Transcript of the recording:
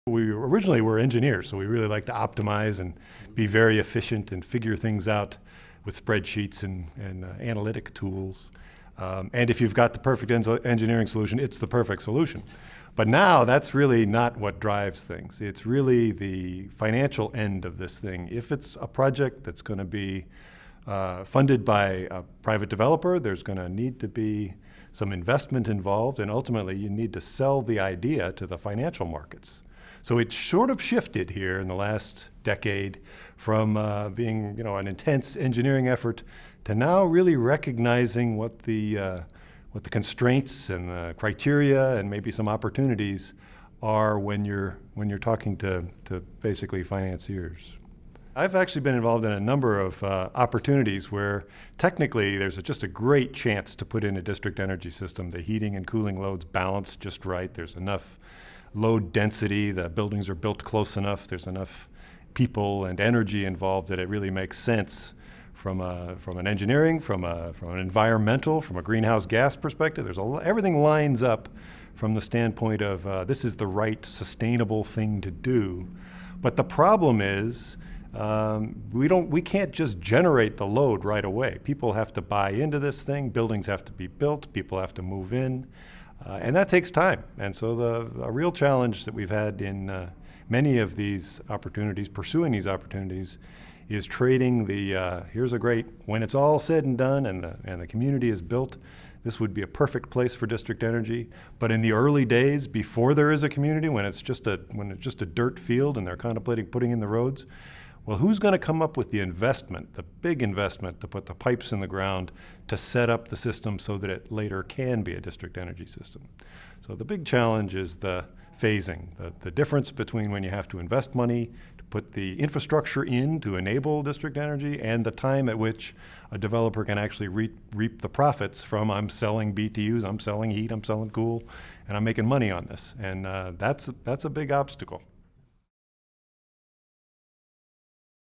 We originally were engineers, so we really like to optimize and be very efficient and figure things out with spreadsheets and analytic tools. And if you've got the perfect engineering solution, it's the perfect solution. But now that's really not what drives things. It's really the financial end of this thing. If it's a project that's going to be funded by a private developer, there's going to need to be some investment involved, and ultimately you need to sell the idea to the financial markets. So it's sort of shifted here in the last decade from being, an intense engineering effort to now really recognizing what the constraints and the criteria and maybe some opportunities are when you're talking to basically financiers. I've actually been involved in a number of opportunities where technically there's just a great chance to put in a district energy system. The heating and cooling loads balance just right. There's enough load density, the buildings are built close enough, there's enough people and energy involved that it really makes sense from an engineering, from an environmental, from a greenhouse gas perspective. Everything lines up from the standpoint of this is the right sustainable thing to do. But the problem is we can't just generate the load right away. People have to buy into this thing, buildings have to be built, people have to move in. And that takes time. And so a real challenge that we've had in many of these opportunities, pursuing these opportunities, is trading when it's all said and done and the community is built, this would be a perfect place for district energy. But in the early days, before there is a community, when it's just a dirt field and they're contemplating putting in the roads, well, who's going to come up with the investment, the big investment to put the pipes in the ground to set up the system so that it later can be a district energy system? So the big challenge is the phasing, the difference between when you have to invest money to put the infrastructure in to enable district energy and the time at which a developer can actually reap the profits from I'm selling BTUs, I'm selling heat, I'm selling cool, and I'm making money on this. And that's a big obstacle.